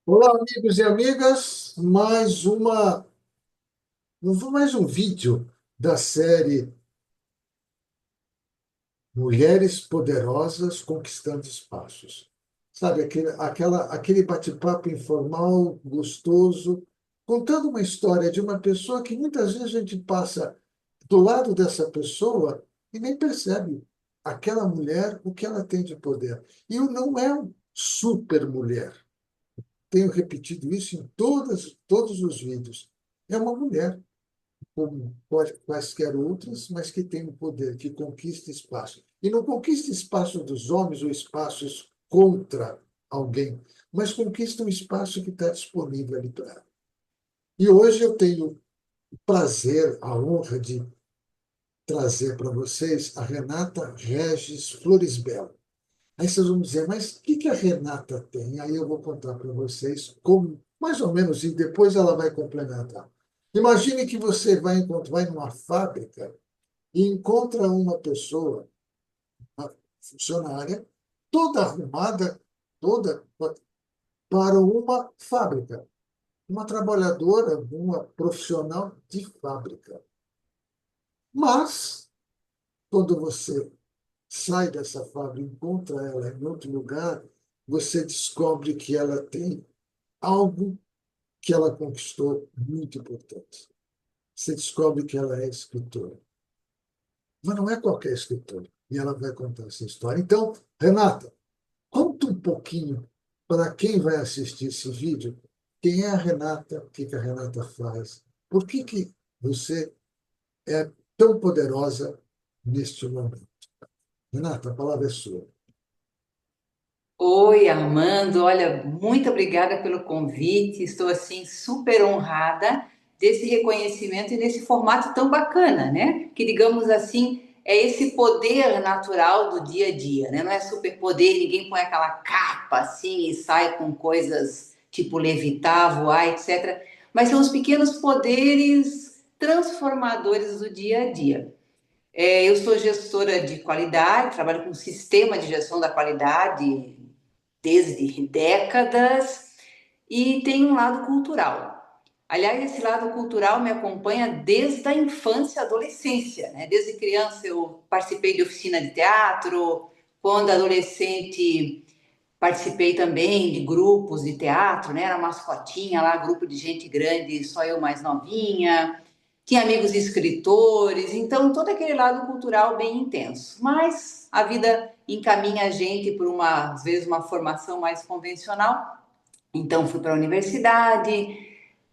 Olá, amigos e amigas. Mais um vídeo da série Mulheres Poderosas Conquistando Espaços. Sabe, aquele bate-papo informal, gostoso, contando uma história de uma pessoa que muitas vezes a gente passa do lado dessa pessoa e nem percebe aquela mulher, o que ela tem de poder. E não é uma super mulher. Tenho repetido isso em todos os vídeos. É uma mulher, como quaisquer outras, mas que tem o poder, que conquista espaço. E não conquista espaço dos homens ou espaços contra alguém, mas conquista um espaço que está disponível ali para ela. E hoje eu tenho o prazer, a honra de trazer para vocês a Renata Regis Floresbel. Aí vocês vão dizer, mas o que a Renata tem? Aí eu vou contar para vocês como, mais ou menos, e depois ela vai complementar. Imagine que você vai numa fábrica e encontra uma pessoa, uma funcionária, toda arrumada, toda para uma fábrica, uma trabalhadora, uma profissional de fábrica. Mas, quando você sai dessa fábrica e encontra ela em outro lugar, você descobre que ela tem algo que ela conquistou muito importante. Você descobre que ela é escritora. Mas não é qualquer escritora. E ela vai contar essa história. Então, Renata, conta um pouquinho para quem vai assistir esse vídeo, quem é a Renata, o que a Renata faz, por que você é tão poderosa neste momento. Renata, a palavra é sua. Oi, Armando. Olha, muito obrigada pelo convite. Estou assim super honrada desse reconhecimento e desse formato tão bacana, né? Que digamos assim, é esse poder natural do dia a dia, né? Não é superpoder, ninguém põe aquela capa assim e sai com coisas tipo levitar, voar, etc. Mas são os pequenos poderes transformadores do dia a dia. Eu sou gestora de qualidade, trabalho com sistema de gestão da qualidade desde décadas e tem um lado cultural. Aliás, esse lado cultural me acompanha desde a infância e adolescência, né? Desde criança eu participei de oficina de teatro, quando adolescente participei também de grupos de teatro, né? Era mascotinha lá, grupo de gente grande, só eu mais novinha. Tinha amigos escritores, então todo aquele lado cultural bem intenso. Mas a vida encaminha a gente por uma, às vezes, uma formação mais convencional. Então fui para a universidade,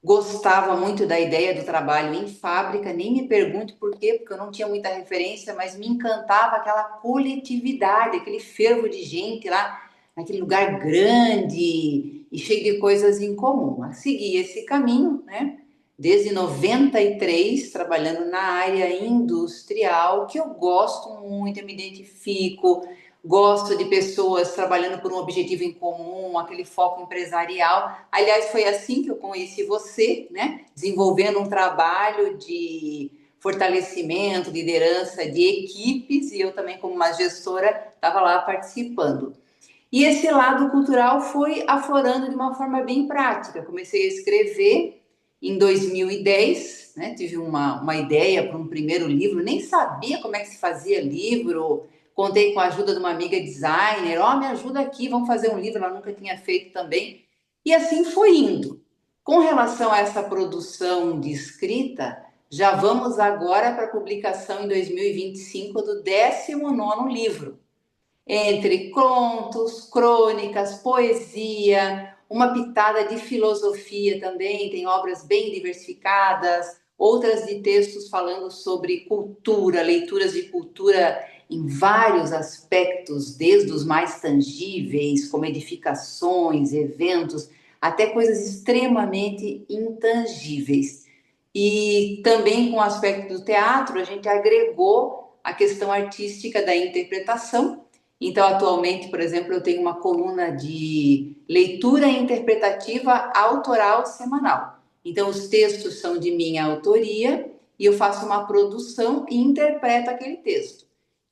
gostava muito da ideia do trabalho em fábrica, nem me pergunte por quê, porque eu não tinha muita referência, mas me encantava aquela coletividade, aquele fervo de gente lá, naquele lugar grande e cheio de coisas em comum. Segui esse caminho, né? Desde 93, trabalhando na área industrial, que eu gosto muito, eu me identifico, gosto de pessoas trabalhando por um objetivo em comum, aquele foco empresarial. Aliás, foi assim que eu conheci você, né? Desenvolvendo um trabalho de fortalecimento, liderança de equipes, e eu também, como uma gestora, estava lá participando. E esse lado cultural foi aflorando de uma forma bem prática. Comecei a escrever em 2010, né? Tive uma ideia para um primeiro livro, nem sabia como é que se fazia livro. Contei com a ajuda de uma amiga designer: Ó, me ajuda aqui, vamos fazer um livro. Ela nunca tinha feito também. E assim foi indo. Com relação a essa produção de escrita, já vamos agora para a publicação em 2025 do 19º livro, entre contos, crônicas, poesia, uma pitada de filosofia também, tem obras bem diversificadas, outras de textos falando sobre cultura, leituras de cultura em vários aspectos, desde os mais tangíveis, como edificações, eventos, até coisas extremamente intangíveis. E também com o aspecto do teatro, a gente agregou a questão artística da interpretação. Então, atualmente, por exemplo, eu tenho uma coluna de leitura interpretativa autoral semanal. Então, os textos são de minha autoria e eu faço uma produção e interpreto aquele texto.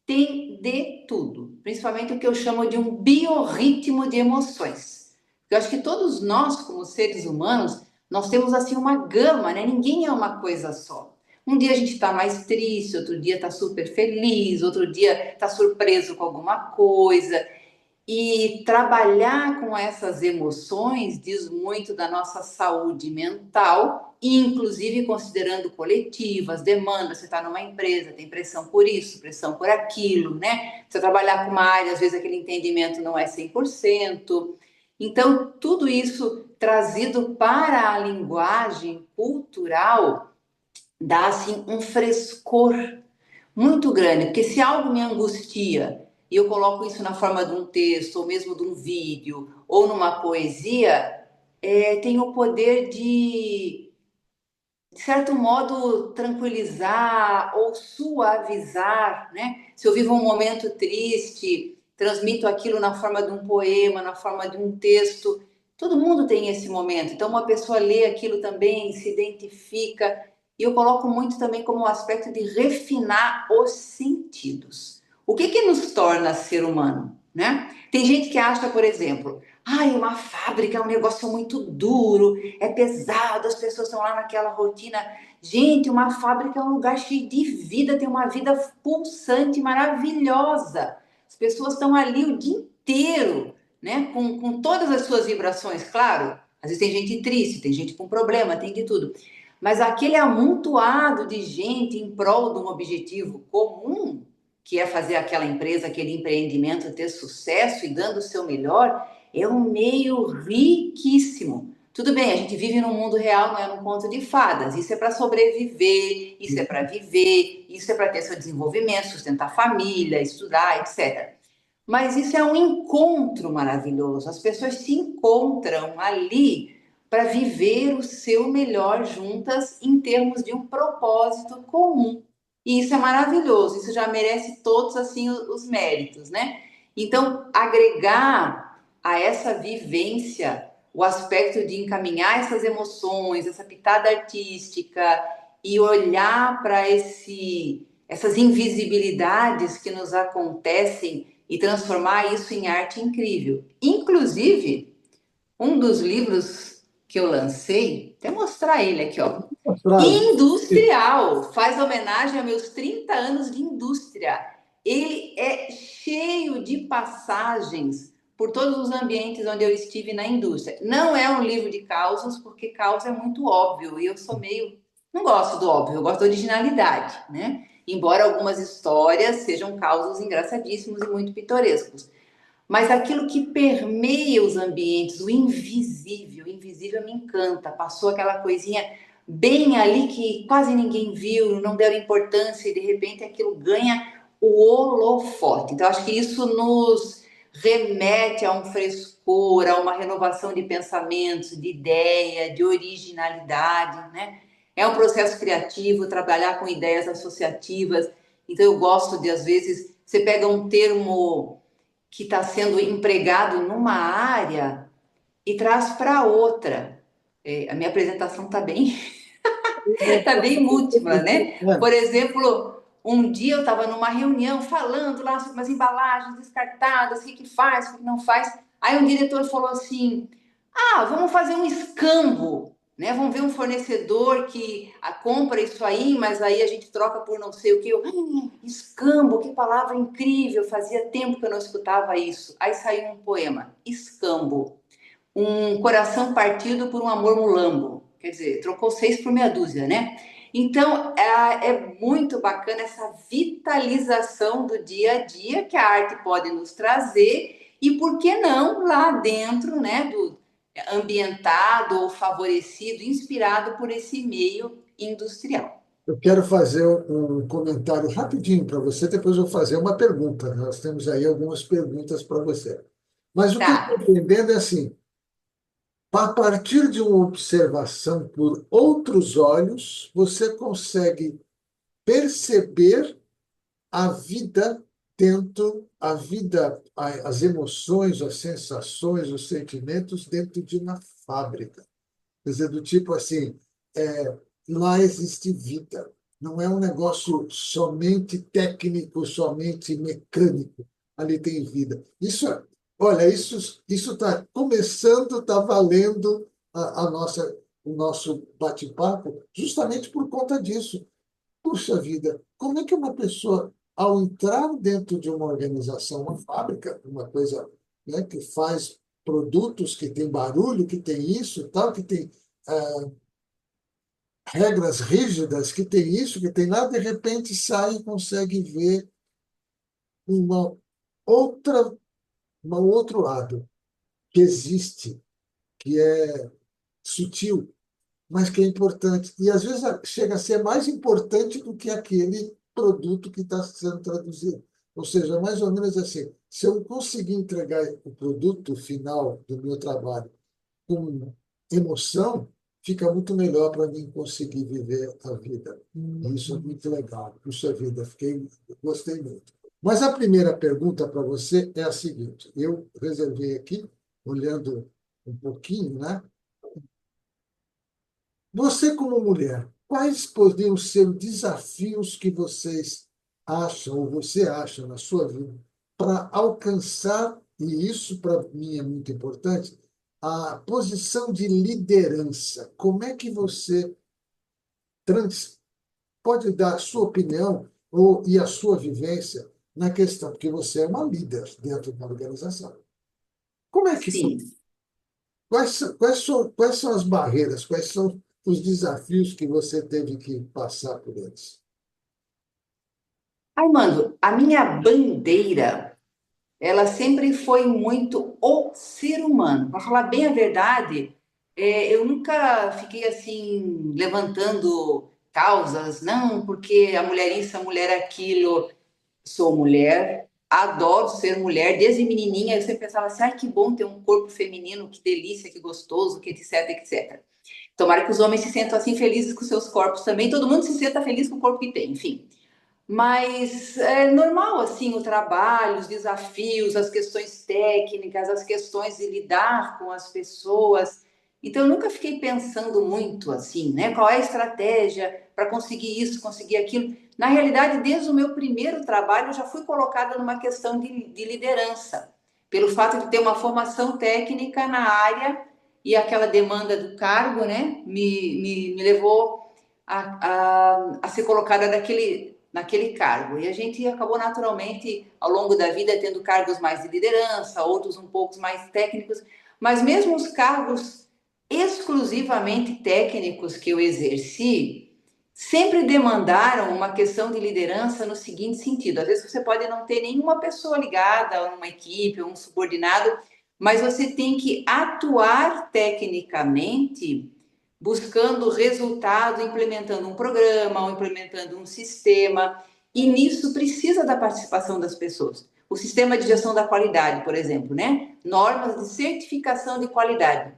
Tem de tudo, principalmente o que eu chamo de um biorritmo de emoções. Eu acho que todos nós, como seres humanos, nós temos assim uma gama, né? Ninguém é uma coisa só. Um dia a gente está mais triste, outro dia está super feliz, outro dia está surpreso com alguma coisa. E trabalhar com essas emoções diz muito da nossa saúde mental, inclusive considerando coletivas, demandas. Você está numa empresa, tem pressão por isso, pressão por aquilo, né? Você trabalhar com uma área, às vezes aquele entendimento não é 100%. Então, tudo isso trazido para a linguagem cultural dá assim um frescor muito grande, porque se algo me angustia e eu coloco isso na forma de um texto, ou mesmo de um vídeo, ou numa poesia, tem o poder de certo modo, tranquilizar ou suavizar, né? Se eu vivo um momento triste, transmito aquilo na forma de um poema, na forma de um texto. Todo mundo tem esse momento. Então, uma pessoa lê aquilo também, se identifica. E eu coloco muito também como um aspecto de refinar os sentidos. O que que nos torna ser humano, né? Tem gente que acha, por exemplo, ai, uma fábrica é um negócio muito duro, é pesado, as pessoas estão lá naquela rotina. Gente, uma fábrica é um lugar cheio de vida, tem uma vida pulsante, maravilhosa. As pessoas estão ali o dia inteiro, né? Com todas as suas vibrações, claro. Às vezes tem gente triste, tem gente com problema, tem de tudo. Mas aquele amontoado de gente em prol de um objetivo comum, que é fazer aquela empresa, aquele empreendimento ter sucesso e dando o seu melhor, é um meio riquíssimo. Tudo bem, a gente vive num mundo real, não é num conto de fadas. Isso é para sobreviver, isso é para viver, isso é para ter seu desenvolvimento, sustentar a família, estudar, etc. Mas isso é um encontro maravilhoso. As pessoas se encontram ali para viver o seu melhor juntas em termos de um propósito comum. E isso é maravilhoso. Isso já merece todos assim os méritos, né? Então, agregar a essa vivência o aspecto de encaminhar essas emoções, essa pitada artística e olhar para essas invisibilidades que nos acontecem e transformar isso em arte incrível. Inclusive, um dos livros que eu lancei, até mostrar ele aqui, ó. Mostrar. Industrial, faz homenagem a meus 30 anos de indústria. Ele é cheio de passagens por todos os ambientes onde eu estive na indústria. Não é um livro de causas, porque causa é muito óbvio e eu sou meio. Não gosto do óbvio, eu gosto da originalidade, né? Embora algumas histórias sejam causos engraçadíssimos e muito pitorescos. Mas aquilo que permeia os ambientes, o invisível me encanta. Passou aquela coisinha bem ali que quase ninguém viu, não deram importância e de repente aquilo ganha o holofote. Então, acho que isso nos remete a um frescor, a uma renovação de pensamentos, de ideia, de originalidade, né? É um processo criativo, trabalhar com ideias associativas. Então, eu gosto de, às vezes, você pega um termo que está sendo empregado numa área e traz para outra. A minha apresentação está bem, tá bem múltipla, né? É, Por exemplo, um dia eu estava numa reunião falando lá sobre umas embalagens descartadas, o que, que faz, o que não faz. Aí um diretor falou assim: ah, vamos fazer um escambo, né? Vamos ver um fornecedor que compra isso aí, mas aí a gente troca por não sei o que. Escambo, que palavra incrível! Fazia tempo que eu não escutava isso. Aí saiu um poema: Escambo, um coração partido por um amor mulambo. Quer dizer, trocou seis por meia dúzia, né? Então, é muito bacana essa vitalização do dia a dia que a arte pode nos trazer e, por que não, lá dentro, né, do ambientado ou favorecido, inspirado por esse meio industrial. eu quero fazer um comentário rapidinho para você, depois eu vou fazer uma pergunta. Nós temos aí algumas perguntas para você. Mas o que eu estou Tá. entendendo é assim, a partir de uma observação por outros olhos, você consegue perceber a vida dentro, as emoções, as sensações, os sentimentos dentro de uma fábrica. Quer dizer, do tipo assim, lá existe vida. Não é um negócio somente técnico, somente mecânico. Ali tem vida. Isso Olha, isso está começando, está valendo o nosso bate-papo, justamente por conta disso. Puxa vida, como é que uma pessoa, ao entrar dentro de uma organização, uma fábrica, uma coisa, né, que faz produtos, que tem barulho, que tem isso, tal, que tem regras rígidas, que tem isso, que tem lá, de repente sai e consegue ver uma outra, um outro lado que existe, que é sutil, mas que é importante. E às vezes chega a ser mais importante do que aquele produto que está sendo traduzido. Ou seja, mais ou menos assim, se eu conseguir entregar o produto final do meu trabalho com emoção, fica muito melhor para mim conseguir viver a vida. E isso é muito legal. Puxa vida, gostei muito. Mas a primeira pergunta para você é a seguinte: eu reservei aqui, olhando um pouquinho, né? Você, como mulher, quais poderiam ser os desafios que vocês acham, ou você acha na sua vida, para alcançar, e isso para mim é muito importante, a posição de liderança? Como é que você pode dar a sua opinião e a sua vivência na questão, porque você é uma líder dentro da organização. Como é que foi? Sim. Quais são as barreiras, quais são os desafios que você teve que passar por eles? Armando, a minha bandeira, ela sempre foi muito o ser humano. Para falar bem a verdade, eu nunca fiquei assim levantando causas, não, porque a mulher isso, a mulher aquilo. Sou mulher, adoro ser mulher. Desde menininha eu sempre pensava assim, ai que bom ter um corpo feminino, que delícia, que gostoso, que etc, etc. Tomara que os homens se sintam assim felizes com seus corpos também. Todo mundo se sinta feliz com o corpo que tem, enfim. Mas é normal, assim, o trabalho, os desafios, as questões técnicas, as questões de lidar com as pessoas. Então, eu nunca fiquei pensando muito, assim, né? Qual é a estratégia para conseguir isso, conseguir aquilo. Na realidade, desde o meu primeiro trabalho, eu já fui colocada numa questão de liderança, pelo fato de ter uma formação técnica na área e aquela demanda do cargo, né? Me levou a ser colocada naquele cargo. E a gente acabou naturalmente, ao longo da vida, tendo cargos mais de liderança, outros um pouco mais técnicos, mas mesmo os cargos exclusivamente técnicos que eu exerci, sempre demandaram uma questão de liderança no seguinte sentido: às vezes você pode não ter nenhuma pessoa ligada a uma equipe, um subordinado, mas você tem que atuar tecnicamente buscando resultado, implementando um programa, ou implementando um sistema, e nisso precisa da participação das pessoas. O sistema de gestão da qualidade, por exemplo, né? Normas de certificação de qualidade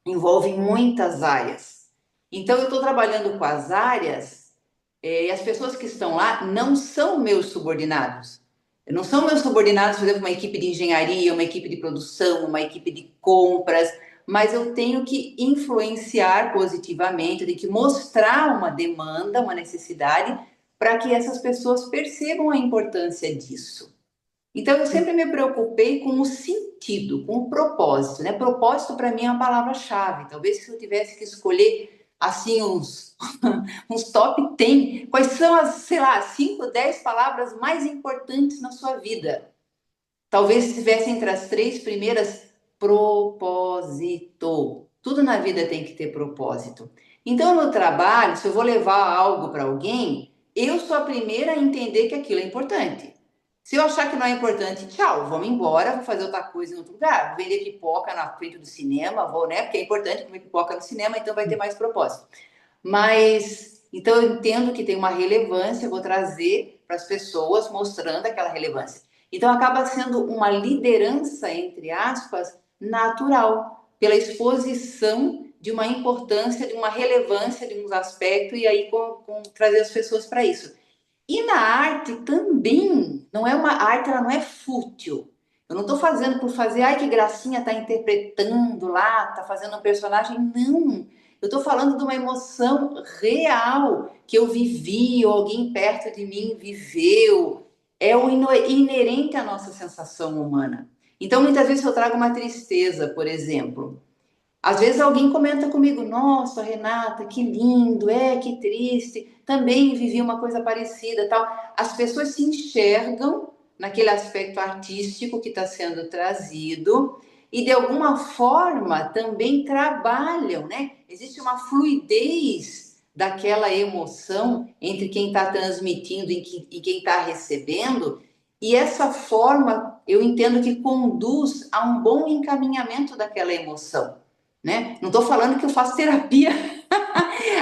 envolvem muitas áreas. Então, eu estou trabalhando com as áreas e as pessoas que estão lá não são meus subordinados. Não são meus subordinados, por exemplo, uma equipe de engenharia, uma equipe de produção, uma equipe de compras, mas eu tenho que influenciar positivamente, eu tenho que mostrar uma demanda, uma necessidade, para que essas pessoas percebam a importância disso. Então, eu sempre me preocupei com o sentido, com o propósito, né? Propósito, para mim, é uma palavra-chave. Talvez se eu tivesse que escolher, assim, uns top 10, quais são as, sei lá, 5, 10 palavras mais importantes na sua vida? Talvez se tivesse entre as três primeiras, propósito. Tudo na vida tem que ter propósito. Então, no trabalho, se eu vou levar algo para alguém, eu sou a primeira a entender que aquilo é importante. Se eu achar que não é importante, tchau, vamos embora, vou fazer outra coisa em outro lugar. Vou vender pipoca na frente do cinema, vou, né? Porque é importante comer pipoca no cinema, então vai ter mais propósito. Mas, então eu entendo que tem uma relevância, vou trazer para as pessoas mostrando aquela relevância. Então acaba sendo uma liderança, entre aspas, natural, pela exposição de uma importância, de uma relevância de uns aspectos e aí com trazer as pessoas para isso. E na arte também, não é uma arte, ela não é fútil. Eu não estou fazendo por fazer, ai que gracinha, tá interpretando lá, tá fazendo um personagem. Não. Eu estou falando de uma emoção real que eu vivi, ou alguém perto de mim viveu. É o inerente à nossa sensação humana. Então, muitas vezes eu trago uma tristeza, por exemplo. Às vezes alguém comenta comigo, nossa, Renata, que lindo, que triste, também vivi uma coisa parecida, tal. As pessoas se enxergam naquele aspecto artístico que está sendo trazido e de alguma forma também trabalham, né? Existe uma fluidez daquela emoção entre quem está transmitindo e quem está recebendo, e essa forma eu entendo que conduz a um bom encaminhamento daquela emoção, né? Não estou falando que eu faço terapia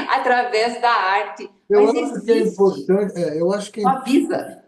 através da arte, Eu mas acho que é existe importante, eu acho que uma visa.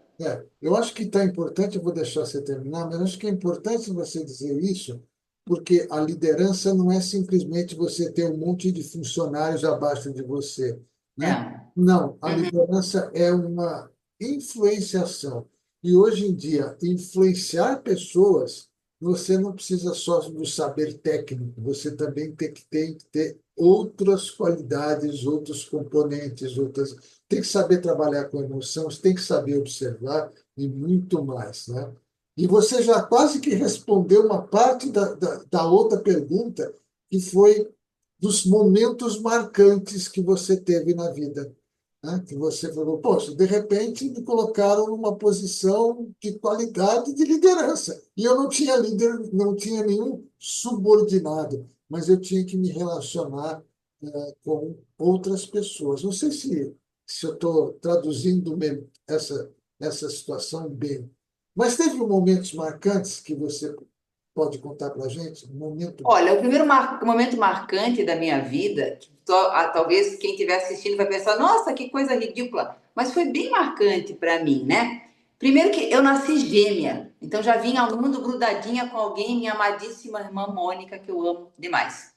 eu acho que está importante, eu vou deixar você terminar, mas acho que é importante você dizer isso, porque a liderança não é simplesmente você ter um monte de funcionários abaixo de você, né? Não. Não, a Uhum. liderança é uma influenciação. E hoje em dia, influenciar pessoas, você não precisa só do saber técnico, você também tem que ter outras qualidades, outros componentes, outras tem que saber trabalhar com emoção, você tem que saber observar e muito mais, né? E você já quase que respondeu uma parte da outra pergunta, que foi dos momentos marcantes que você teve na vida, né? Que você falou, poxa, de repente me colocaram numa posição de qualidade de liderança. E eu não tinha líder, não tinha nenhum subordinado, mas eu tinha que me relacionar com outras pessoas. Não sei se eu estou traduzindo bem essa situação bem. Mas teve momentos marcantes que você pode contar para a gente? Um momento. Olha, o primeiro momento marcante da minha vida, que talvez quem estiver assistindo vai pensar, nossa, que coisa ridícula, mas foi bem marcante para mim, né? Primeiro que eu nasci gêmea, então já vim ao mundo grudadinha com alguém, minha amadíssima irmã Mônica, que eu amo demais.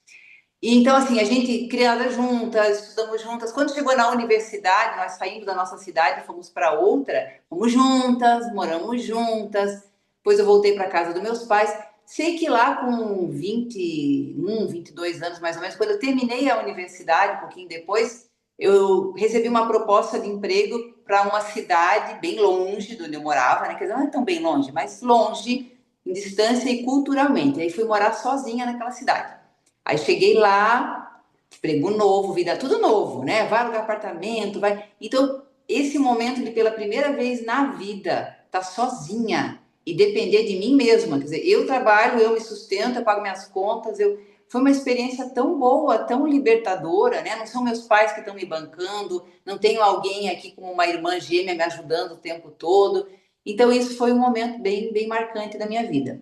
E então, assim, a gente criada juntas, estudamos juntas. Quando chegou na universidade, nós saímos da nossa cidade, fomos para outra, fomos juntas, moramos juntas. Depois eu voltei para casa dos meus pais. Sei que lá com 21, 22 anos mais ou menos, quando eu terminei a universidade, um pouquinho depois, eu recebi uma proposta de emprego para uma cidade bem longe de onde eu morava, né? Quer dizer, não é tão bem longe, mas longe, em distância e culturalmente. Aí fui morar sozinha naquela cidade. Aí cheguei lá, emprego novo, vida tudo novo, né? Vai alugar apartamento, vai. Então, esse momento de pela primeira vez na vida estar tá sozinha e depender de mim mesma, quer dizer, eu trabalho, eu me sustento, eu pago minhas contas, eu foi uma experiência tão boa, tão libertadora, né? Não são meus pais que estão me bancando, não tenho alguém aqui como uma irmã gêmea me ajudando o tempo todo. Então, isso foi um momento bem marcante da minha vida.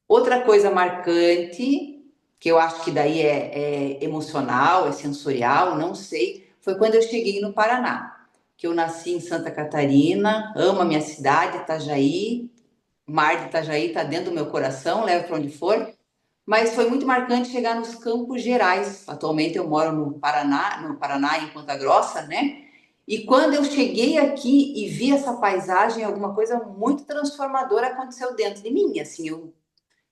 Outra coisa marcante, que eu acho que daí é emocional, é sensorial, não sei, foi quando eu cheguei no Paraná, que eu nasci em Santa Catarina, amo a minha cidade, Itajaí, o mar de Itajaí está dentro do meu coração, levo para onde for, mas foi muito marcante chegar nos Campos Gerais. Atualmente eu moro no Paraná, em Ponta Grossa, né? E quando eu cheguei aqui e vi essa paisagem, alguma coisa muito transformadora aconteceu dentro de mim. Assim, eu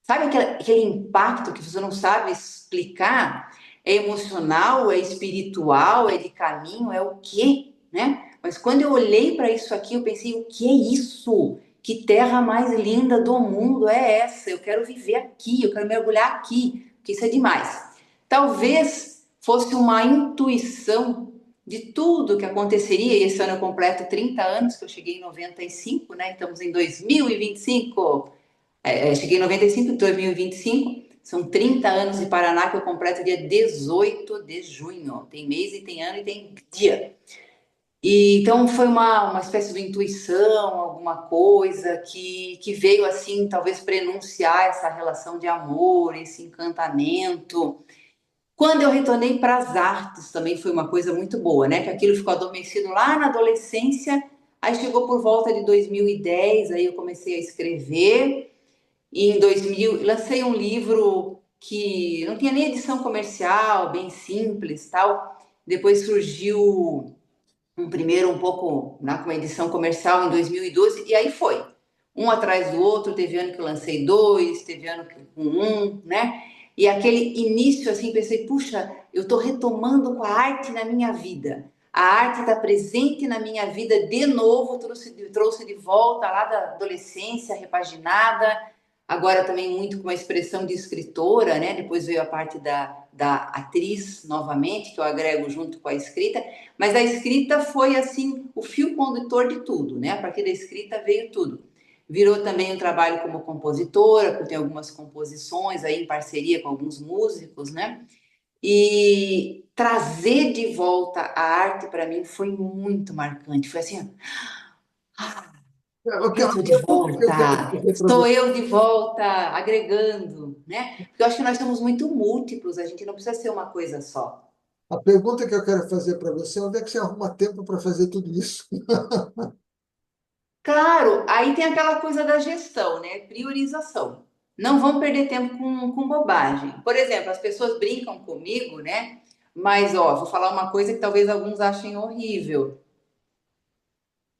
sabe aquele impacto que você não sabe explicar? É emocional, é espiritual, é de caminho, é o quê, né? Mas quando eu olhei para isso aqui, eu pensei, o que é isso? Que terra mais linda do mundo é essa? Eu quero viver aqui, eu quero mergulhar aqui, porque isso é demais. Talvez fosse uma intuição de tudo que aconteceria, e esse ano eu completo 30 anos, que eu cheguei em 95, né? Estamos em 2025. Cheguei em 95, em 2025. São 30 anos de Paraná que eu completo dia 18 de junho. Tem mês e tem ano e tem dia. E então foi uma espécie de intuição, alguma coisa que veio assim, talvez prenunciar essa relação de amor, esse encantamento. Quando eu retornei para as artes, também foi uma coisa muito boa, né? Que aquilo ficou adormecido lá na adolescência. Aí chegou por volta de 2010, aí eu comecei a escrever. E em 2000 lancei um livro que não tinha nem edição comercial, bem simples, tal. Depois surgiu um primeiro um pouco com uma edição comercial em 2012 e aí foi. Um atrás do outro, teve ano que eu lancei dois, teve ano que com um, né? E aquele início assim, pensei, puxa, eu estou retomando com a arte na minha vida. A arte está presente na minha vida de novo, trouxe de volta lá da adolescência, repaginada, agora também muito com a expressão de escritora, né? Depois veio a parte da atriz novamente, que eu agrego junto com a escrita, mas a escrita foi assim o fio condutor de tudo, né? A partir da escrita veio tudo. Virou também um trabalho como compositora, porque eu tenho algumas composições aí em parceria com alguns músicos, né? E trazer de volta a arte para mim foi muito marcante. Foi assim, Ok, eu uma estou de pergunta que eu quero volta, fazer para estou você. eu de volta, agregando, né? Porque eu acho que nós somos muito múltiplos, a gente não precisa ser uma coisa só. A pergunta que eu quero fazer para você é onde é que você arruma tempo para fazer tudo isso? Claro, aí tem aquela coisa da gestão, né? Priorização. Não vamos perder tempo com bobagem. Por exemplo, as pessoas brincam comigo, né? Mas, ó, vou falar uma coisa que talvez alguns achem horrível.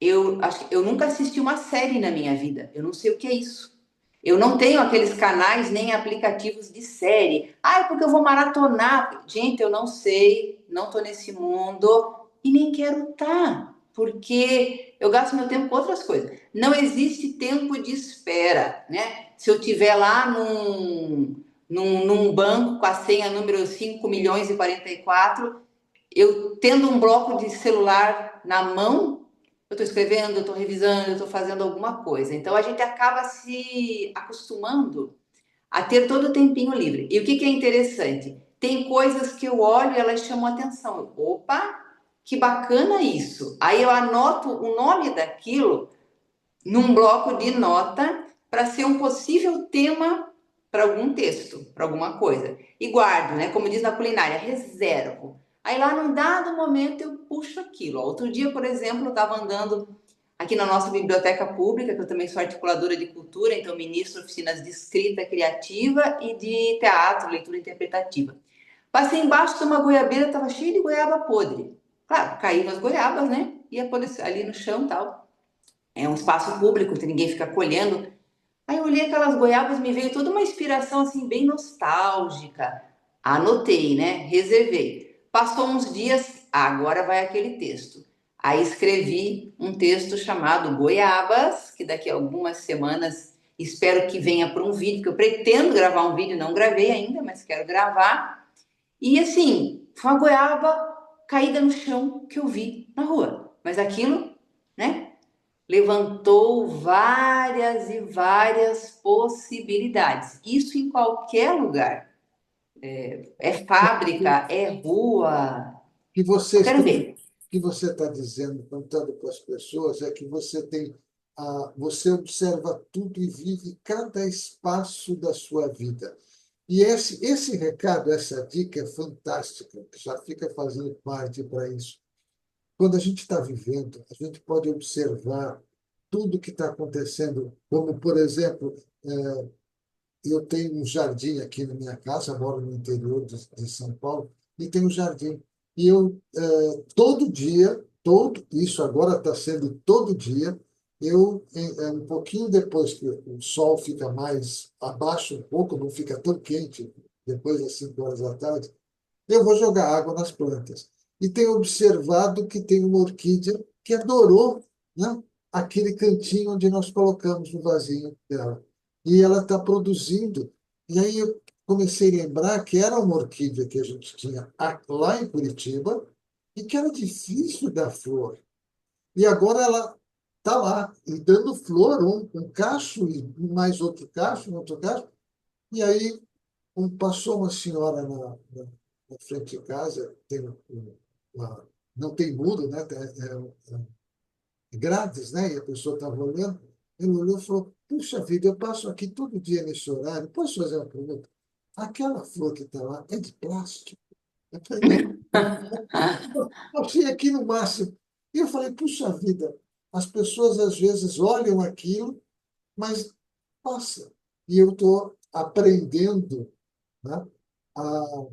Eu nunca assisti uma série na minha vida. Eu não sei o que é isso. Eu não tenho aqueles canais nem aplicativos de série. Ah, é porque eu vou maratonar. Gente, eu não sei, não tô nesse mundo e nem quero estar, porque eu gasto meu tempo com outras coisas. Não existe tempo de espera, né? Se eu tiver lá num banco com a senha número 5 milhões e 44, eu tendo um bloco de celular na mão, eu estou escrevendo, eu estou revisando, eu estou fazendo alguma coisa. Então a gente acaba se acostumando a ter todo o tempinho livre. E o que, que é interessante? Tem coisas que eu olho e elas chamam atenção. Opa, que bacana isso. Aí eu anoto o nome daquilo num bloco de nota para ser um possível tema para algum texto, para alguma coisa. E guardo, né? Como diz na culinária, reservo. Aí lá num dado momento eu puxo aquilo. Outro dia, por exemplo, eu estava andando aqui na nossa biblioteca pública, que eu também sou articuladora de cultura, então ministro oficinas de escrita criativa e de teatro, leitura interpretativa. Passei embaixo de uma goiabeira, estava cheia de goiaba podre. Claro, caíram as goiabas, né? Ia ali no chão e tal. É um espaço público, que ninguém fica colhendo. Aí eu olhei aquelas goiabas, me veio toda uma inspiração assim bem nostálgica. Anotei, né? Reservei. Passou uns dias, agora vai aquele texto. Aí escrevi um texto chamado Goiabas, que daqui a algumas semanas espero que venha para um vídeo, que eu pretendo gravar um vídeo, não gravei ainda, mas quero gravar. E assim, foi uma goiaba caída no chão que eu vi na rua. Mas aquilo, né? Levantou várias e várias possibilidades. Isso em qualquer lugar. É fábrica, é rua. Que você Eu quero está, ver. que você está dizendo, contando com as pessoas, é que você observa tudo e vive cada espaço da sua vida. E esse recado, essa dica é fantástica, já fica fazendo parte para isso. Quando a gente está vivendo, a gente pode observar tudo que está acontecendo, como, por exemplo, eu tenho um jardim aqui na minha casa, moro no interior de São Paulo, e tenho um jardim. E eu, todo dia, isso agora está sendo todo dia, um pouquinho depois que o sol fica mais abaixo, um pouco, não fica tão quente, depois das 5 horas da tarde, eu vou jogar água nas plantas. E tenho observado que tem uma orquídea que adorou, né, aquele cantinho onde nós colocamos o vasinho dela. E ela está produzindo. E aí eu comecei a lembrar que era uma orquídea que a gente tinha lá em Curitiba e que era difícil dar flor. E agora ela está lá, e dando flor, um cacho, e mais outro cacho, um outro cacho. E aí passou uma senhora na frente de casa, não tem muro, né? É grátis, né? E a pessoa estava olhando. Ele olhou e falou: Puxa vida, eu passo aqui todo dia nesse horário. Posso fazer uma pergunta? Aquela flor que está lá é de plástico? Eu falei: Não, eu achei aqui no máximo. E eu falei: Puxa vida, as pessoas às vezes olham aquilo, mas passa. E eu estou aprendendo, né? a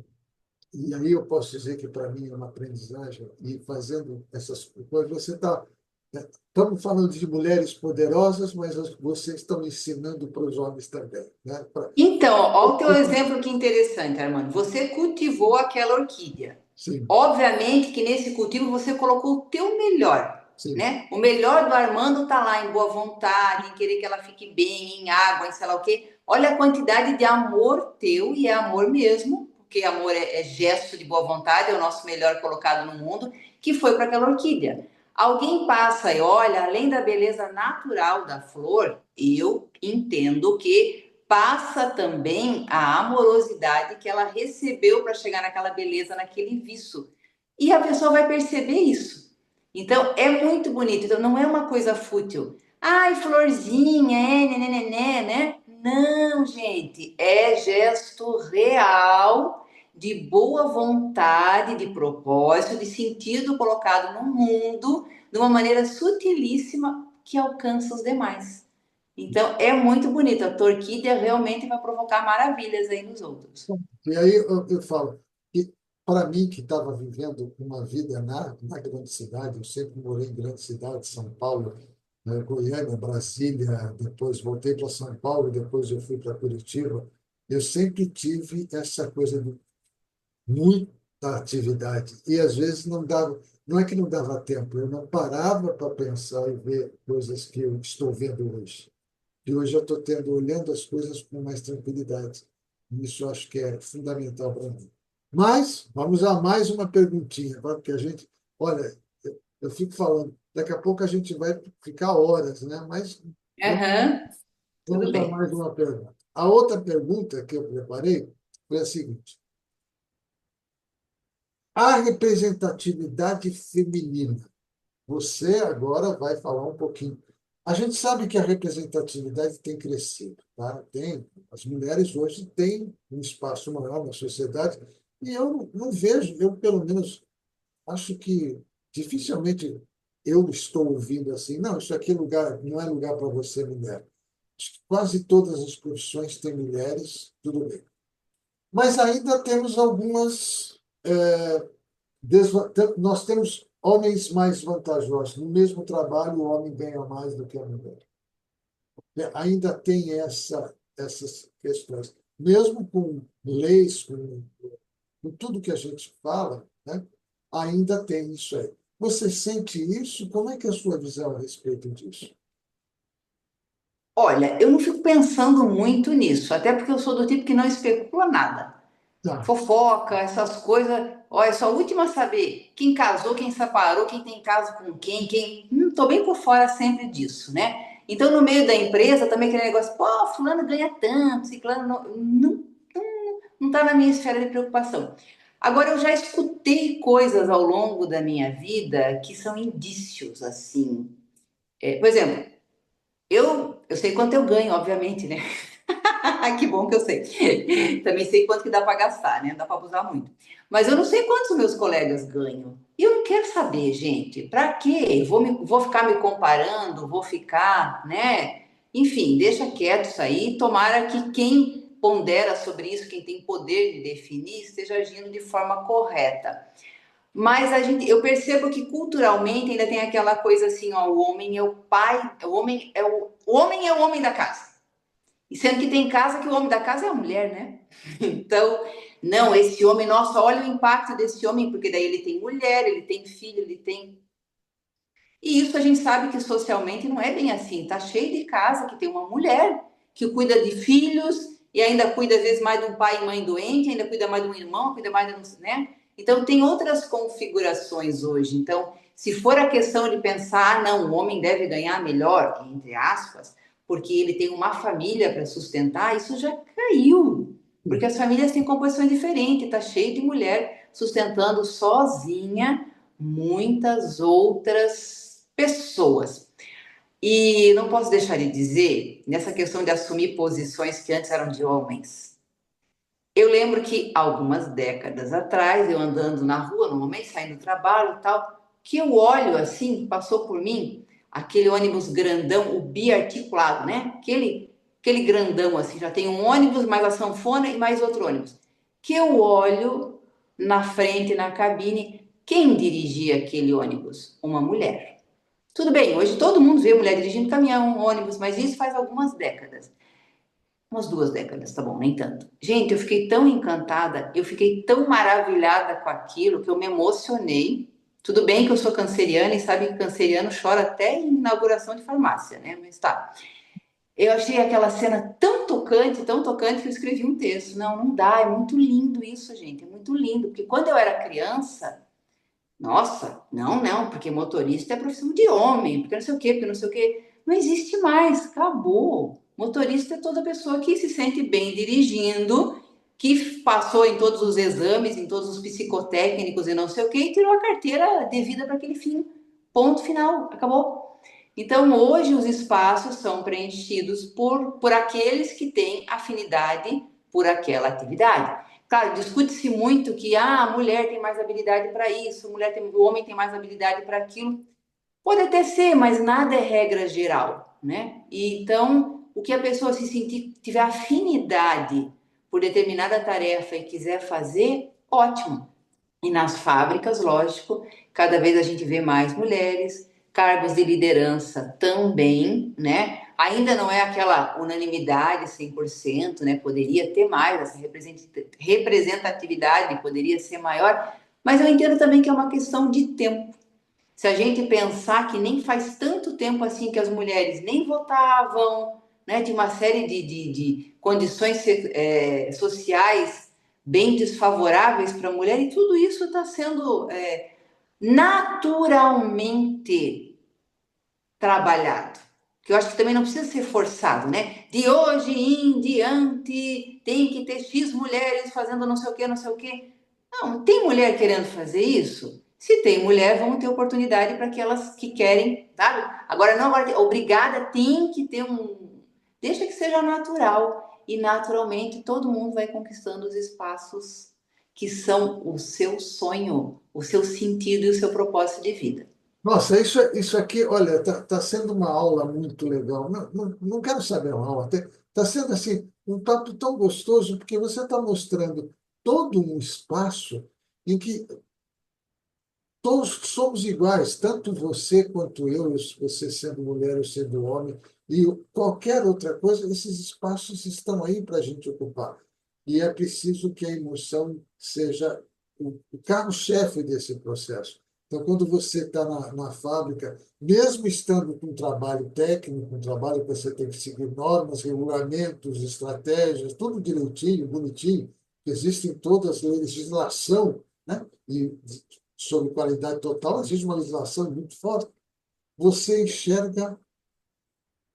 E aí eu posso dizer que para mim é uma aprendizagem, e fazendo essas coisas, você está. Estamos falando de mulheres poderosas, mas vocês estão ensinando para os homens também. Né? Então, olha o teu exemplo que interessante, Armando. Você cultivou aquela orquídea. Sim, Obviamente que nesse cultivo você colocou o teu melhor, sim, né? O melhor do Armando tá lá em boa vontade, em querer que ela fique bem, em água, em sei lá o quê. olha a quantidade de amor teu, e é amor mesmo, porque amor é gesto de boa vontade, é o nosso melhor colocado no mundo, que foi para aquela orquídea. Alguém passa e olha, além da beleza natural da flor, eu entendo que passa também a amorosidade que ela recebeu para chegar naquela beleza, naquele viço. E a pessoa vai perceber isso. Então, é muito bonito. Então, não é uma coisa fútil. Ai, florzinha, né? Não, gente, é gesto real de boa vontade, de propósito, de sentido colocado no mundo de uma maneira sutilíssima que alcança os demais. Então, é muito bonito. A orquídea realmente vai provocar maravilhas aí nos outros. E aí eu falo que, para mim, que estava vivendo uma vida na grande cidade, eu sempre morei em grande cidade, São Paulo, Goiânia, Brasília, depois voltei para São Paulo, depois eu fui para Curitiba. Eu sempre tive essa coisa de muita atividade e às vezes não dava, não é que não dava tempo, eu não parava para pensar e ver coisas que eu estou vendo hoje. E hoje eu estou tendo, olhando as coisas com mais tranquilidade. Isso eu acho que é fundamental para mim. Mas vamos a mais uma perguntinha, tá? Porque a gente, olha, eu fico falando, daqui a pouco a gente vai ficar horas, né? Mas vamos, Aham, tudo vamos a bem. mais uma pergunta. A outra pergunta que eu preparei foi a seguinte: a representatividade feminina. Você agora vai falar um pouquinho. A gente sabe que a representatividade tem crescido, tá? Tem, as mulheres hoje têm um espaço maior na sociedade e eu não vejo, eu pelo menos acho que dificilmente eu estou ouvindo assim, não, isso aqui é lugar, não é lugar para você, mulher. Acho que quase todas as profissões têm mulheres, tudo bem. Mas ainda temos algumas nós temos homens mais vantajosos. No mesmo trabalho, o homem ganha mais do que a mulher. Ainda tem essas questões. Mesmo com leis, com tudo que a gente fala, né, ainda tem isso aí. Você sente isso? Como é que é a sua visão a respeito disso? Olha, eu não fico pensando muito nisso, até porque eu sou do tipo que não especula nada. Tá. Fofoca, essas coisas. Olha, sou a última a saber quem casou, quem separou, quem tem caso com quem. Tô bem por fora sempre disso, né? Então, no meio da empresa, também aquele negócio, pô, fulano ganha tanto, ciclano não tá na minha esfera de preocupação. Agora, eu já escutei coisas ao longo da minha vida que são indícios, assim. Por exemplo, eu sei quanto eu ganho, obviamente, né? Que bom que eu sei. Também sei quanto que dá para gastar, né? Não dá para abusar muito. Mas eu não sei quantos meus colegas ganham. E eu não quero saber, gente. Para quê? Vou ficar me comparando, vou ficar, né? Enfim, deixa quieto isso aí. Tomara que quem pondera sobre isso, quem tem poder de definir, esteja agindo de forma correta. Mas eu percebo que culturalmente ainda tem aquela coisa assim, ó, o homem é o pai, o homem é o homem da casa. E sendo que tem casa que o homem da casa é a mulher, né? Então, não, esse homem, nossa, olha o impacto desse homem, porque daí ele tem mulher, ele tem filho, ele tem. E isso a gente sabe que socialmente não é bem assim. Tá cheio de casa que tem uma mulher que cuida de filhos e ainda cuida às vezes mais de um pai e mãe doente, ainda cuida mais de um irmão, cuida mais de um, né? Então tem outras configurações hoje. Então, se for a questão de pensar, ah, não, o homem deve ganhar melhor, entre aspas, porque ele tem uma família para sustentar, isso já caiu. Porque as famílias têm composições diferentes, tá cheio de mulher sustentando sozinha muitas outras pessoas. E não posso deixar de dizer, nessa questão de assumir posições que antes eram de homens. Eu lembro que algumas décadas atrás, eu andando na rua, normalmente saindo do trabalho e tal, que eu olho assim, passou por mim, aquele ônibus grandão, o biarticulado, né? Aquele grandão assim, já tem um ônibus, mais a sanfona e mais outro ônibus. Que eu olho na frente, na cabine, quem dirigia aquele ônibus? Uma mulher. Tudo bem, hoje todo mundo vê mulher dirigindo caminhão, ônibus, mas isso faz algumas décadas. Umas 2 décadas, tá bom, nem tanto. Gente, eu fiquei tão encantada, eu fiquei tão maravilhada com aquilo que eu me emocionei. Tudo bem que eu sou canceriana e sabe que canceriano chora até em inauguração de farmácia, né? Mas tá. Eu achei aquela cena tão tocante que eu escrevi um texto. Não, não dá, é muito lindo isso, gente, é muito lindo, porque quando eu era criança, nossa, não, não, porque motorista é profissão de homem, porque não sei o quê, porque não sei o quê. Não existe mais, acabou. Motorista é toda pessoa que se sente bem dirigindo, que passou em todos os exames, em todos os psicotécnicos e não sei o quê, e tirou a carteira devida para aquele fim. Ponto final, acabou. Então, hoje os espaços são preenchidos por aqueles que têm afinidade por aquela atividade. Claro, discute-se muito que a mulher tem mais habilidade para isso, o homem tem mais habilidade para aquilo. Pode até ser, mas nada é regra geral, né? E então, o que a pessoa se sentir, tiver afinidade por determinada tarefa e quiser fazer, ótimo. E nas fábricas, lógico, cada vez a gente vê mais mulheres, cargos de liderança também, né? Ainda não é aquela unanimidade 100%, né? Poderia ter mais, essa representatividade poderia ser maior, mas eu entendo também que é uma questão de tempo. Se a gente pensar que nem faz tanto tempo assim que as mulheres nem votavam, né, de uma série de condições sociais bem desfavoráveis para a mulher, e tudo isso está sendo naturalmente trabalhado. Que eu acho que também não precisa ser forçado, né? De hoje em diante tem que ter X mulheres fazendo não sei o que, não sei o que. Não, tem mulher querendo fazer isso? Se tem mulher, vamos ter oportunidade para aquelas que querem, sabe? Agora, não, agora, obrigada, tem que ter um. Deixa que seja natural. E naturalmente todo mundo vai conquistando os espaços que são o seu sonho, o seu sentido e o seu propósito de vida. Nossa, isso aqui, olha, tá sendo uma aula muito legal. Não quero saber uma aula, está sendo assim um papo tão gostoso, porque você está mostrando todo um espaço em que todos somos iguais, tanto você quanto eu, você sendo mulher ou sendo homem, e qualquer outra coisa, esses espaços estão aí para a gente ocupar. E é preciso que a emoção seja o carro-chefe desse processo. Então, quando você está na fábrica, mesmo estando com um trabalho técnico, um trabalho que você tem que seguir normas, regulamentos, estratégias, tudo direitinho, bonitinho, existem todas as legislação, né? E sobre qualidade total, existe uma legislação muito forte. Você enxerga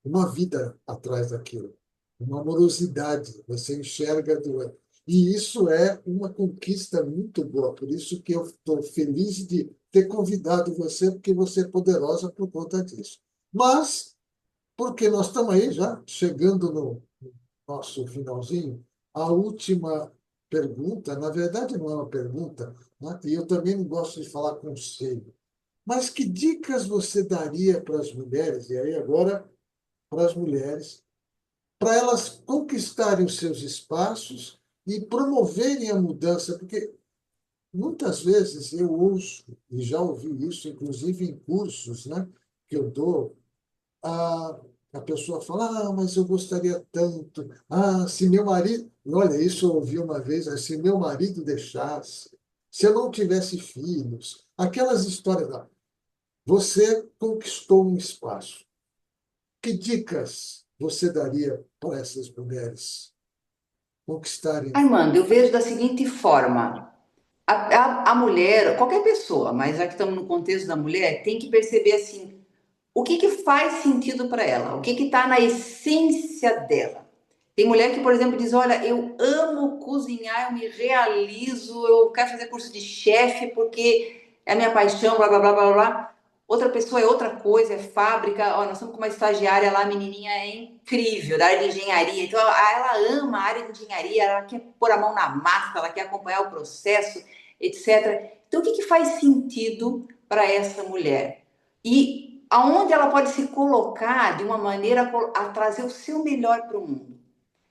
uma vida atrás daquilo, uma amorosidade, você enxerga do. E isso é uma conquista muito boa, por isso que eu estou feliz de ter convidado você, porque você é poderosa por conta disso. Mas, porque nós estamos aí já chegando no nosso finalzinho, a última pergunta, na verdade não é uma pergunta, né? E eu também não gosto de falar conselho, mas que dicas você daria para as mulheres, e aí agora para as mulheres, para elas conquistarem os seus espaços e promoverem a mudança? Porque muitas vezes eu ouço, e já ouvi isso, inclusive em cursos, né, que eu dou, a, a pessoa fala, mas eu gostaria tanto, se meu marido, olha, isso eu ouvi uma vez, se meu marido deixasse, se eu não tivesse filhos, aquelas histórias lá. Você conquistou um espaço. Que dicas você daria para essas mulheres conquistarem? Armando, eu vejo da seguinte forma: a mulher, qualquer pessoa, mas já que estamos no contexto da mulher, tem que perceber assim, o que que faz sentido para ela, o que que está na essência dela. Tem mulher que, por exemplo, diz: Olha, eu amo cozinhar, eu me realizo, eu quero fazer curso de chefe porque é a minha paixão, blá blá blá blá blá. Outra pessoa é outra coisa, é fábrica. Ó, nós estamos com uma estagiária lá, a menininha é incrível, da área de engenharia. Então, ela ama a área de engenharia, ela quer pôr a mão na massa, ela quer acompanhar o processo, etc. Então, o que que faz sentido para essa mulher? E aonde ela pode se colocar de uma maneira a trazer o seu melhor para o mundo?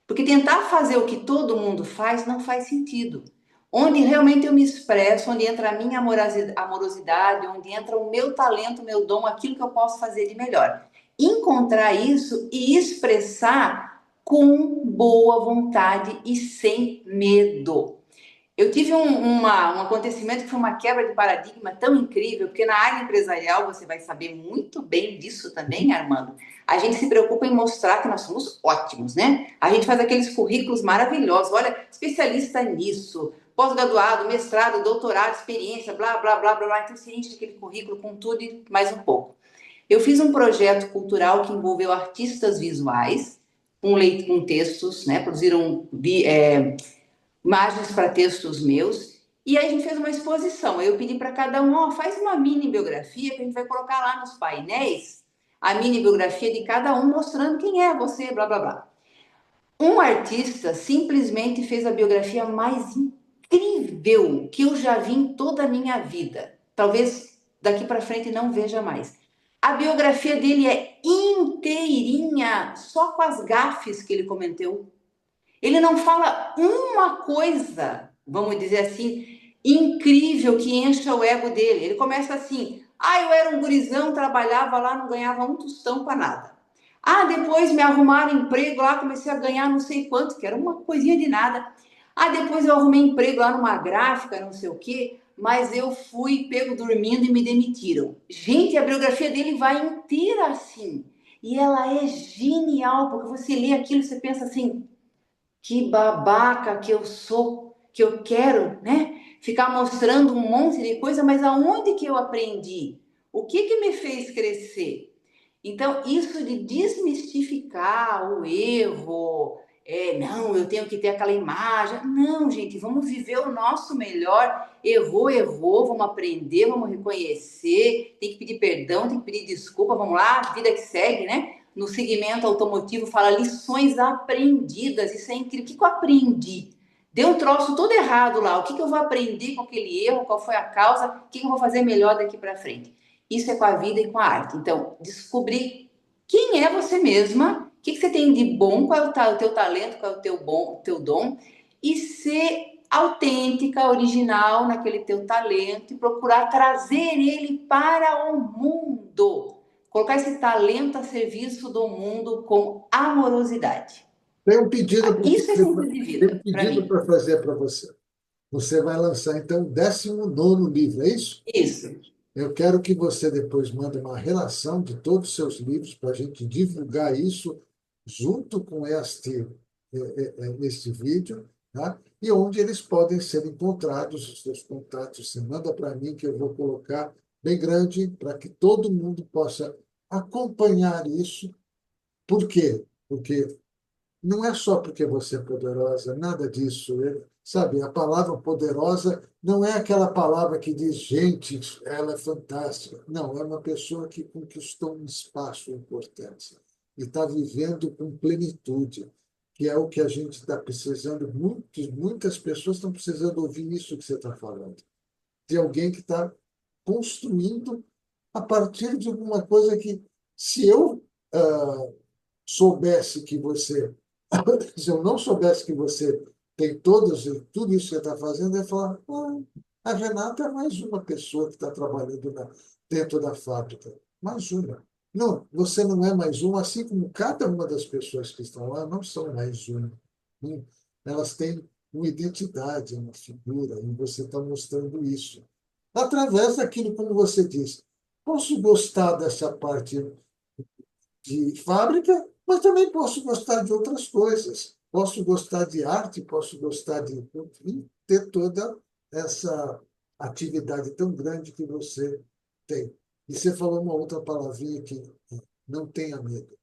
Porque tentar fazer o que todo mundo faz não faz sentido. Onde realmente eu me expresso, onde entra a minha amorosidade, onde entra o meu talento, o meu dom, aquilo que eu posso fazer de melhor. Encontrar isso e expressar com boa vontade e sem medo. Eu tive um acontecimento que foi uma quebra de paradigma tão incrível, porque na área empresarial você vai saber muito bem disso também, Armando. A gente se preocupa em mostrar que nós somos ótimos, né? A gente faz aqueles currículos maravilhosos. Olha, especialista nisso, pós-graduado, mestrado, doutorado, experiência, blá, blá, blá, blá, blá. Então, você enche aquele currículo com tudo e mais um pouco. Eu fiz um projeto cultural que envolveu artistas visuais, com textos, né? Produziram imagens para textos meus. E aí a gente fez uma exposição. Eu pedi para cada um, ó, faz uma mini biografia que a gente vai colocar lá nos painéis, a mini biografia de cada um mostrando quem é você, blá blá blá. Um artista simplesmente fez a biografia mais incrível que eu já vi em toda a minha vida. Talvez daqui para frente não veja mais. A biografia dele é inteirinha, só com as gafes que ele cometeu. Ele não fala uma coisa, vamos dizer assim, incrível que encha o ego dele. Ele começa assim: ah, eu era um gurizão, trabalhava lá, não ganhava um tostão para nada. Ah, depois me arrumaram emprego lá, comecei a ganhar não sei quanto, que era uma coisinha de nada. Ah, depois eu arrumei emprego lá numa gráfica, não sei o quê, mas eu fui pego dormindo e me demitiram. Gente, a biografia dele vai inteira assim. E ela é genial, porque você lê aquilo e você pensa assim: que babaca que eu sou, que eu quero, né? Ficar mostrando um monte de coisa, mas aonde que eu aprendi? O que que me fez crescer? Então, isso de desmistificar o erro, não, eu tenho que ter aquela imagem. Não, gente, vamos viver o nosso melhor. Errou, errou, vamos aprender, vamos reconhecer, tem que pedir perdão, tem que pedir desculpa, vamos lá, vida que segue, né? No segmento automotivo fala lições aprendidas, isso é incrível. O que eu aprendi? Deu um troço todo errado lá. O que eu vou aprender com aquele erro? Qual foi a causa? O que eu vou fazer melhor daqui para frente? Isso é com a vida e com a arte. Então, descobrir quem é você mesma, o que você tem de bom, qual é o teu talento, qual é o teu dom, e ser autêntica, original naquele teu talento e procurar trazer ele para o mundo. Colocar esse talento a serviço do mundo com amorosidade. Tem um pedido para Isso é fazer, sentido de tem um vida, para pedido mim. para fazer para você. Você vai lançar, então, o 19º livro, é isso? Isso. Eu quero que você depois mande uma relação de todos os seus livros para a gente divulgar isso junto com este vídeo, tá? E onde eles podem ser encontrados, os seus contatos. Você manda para mim que eu vou colocar bem grande para que todo mundo possa acompanhar isso. Por quê? Porque não é só porque você é poderosa, nada disso. Sabe, a palavra poderosa não é aquela palavra que diz, gente, ela é fantástica. Não, é uma pessoa que conquistou um espaço importante e está vivendo com plenitude, que é o que a gente está precisando. Muitas pessoas estão precisando ouvir isso que você está falando. De alguém que está construindo a partir de alguma coisa que, se eu soubesse que você se eu não soubesse que você tem tudo isso que você está fazendo, eu ia falar, a Renata é mais uma pessoa que está trabalhando dentro da fábrica. Mais uma. Não, você não é mais uma, assim como cada uma das pessoas que estão lá não são mais uma. Né? Elas têm uma identidade, uma figura, e você está mostrando isso. Através daquilo, como você diz. Posso gostar dessa parte de fábrica, mas também posso gostar de outras coisas. Posso gostar de arte, posso gostar de enfim, ter toda essa atividade tão grande que você tem. E você falou uma outra palavrinha que não tenha medo.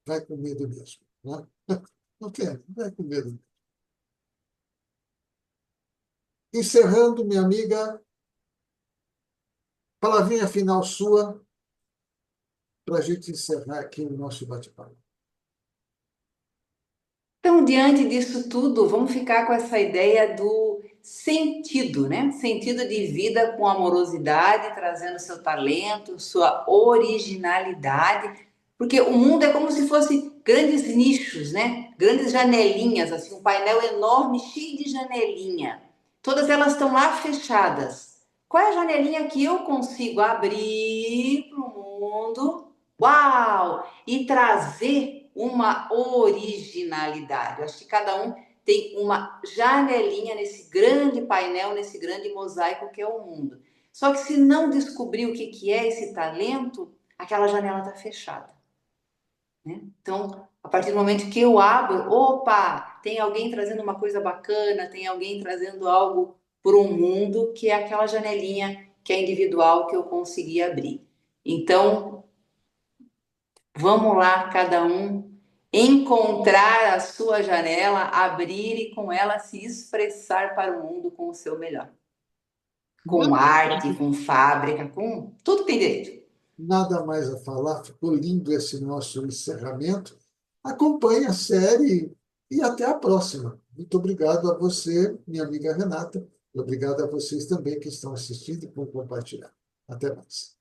Vai com medo mesmo. Né? Não quer, vai com medo. Encerrando, minha amiga, palavrinha final sua para a gente encerrar aqui o nosso bate-papo. Então, diante disso tudo, vamos ficar com essa ideia do sentido, né? Sentido de vida com amorosidade, trazendo seu talento, sua originalidade, porque o mundo é como se fosse grandes nichos, né? Grandes janelinhas, assim, um painel enorme, cheio de janelinha. Todas elas estão lá fechadas. Qual é a janelinha que eu consigo abrir para o mundo? Uau! E trazer uma originalidade. Eu acho que cada um tem uma janelinha nesse grande painel, nesse grande mosaico que é o mundo. Só que se não descobrir o que, que é esse talento, aquela janela está fechada. Né? Então, a partir do momento que eu abro, opa, tem alguém trazendo uma coisa bacana, tem alguém trazendo algo para o mundo, que é aquela janelinha que é individual que eu consegui abrir. Então, vamos lá, cada um encontrar a sua janela, abrir e com ela se expressar para o mundo com o seu melhor. Com arte, com fábrica, com tudo que tem direito. Nada mais a falar, ficou lindo esse nosso encerramento. Acompanhe a série e até a próxima. Muito obrigado a você, minha amiga Renata, e obrigado a vocês também que estão assistindo e por compartilhar. Até mais.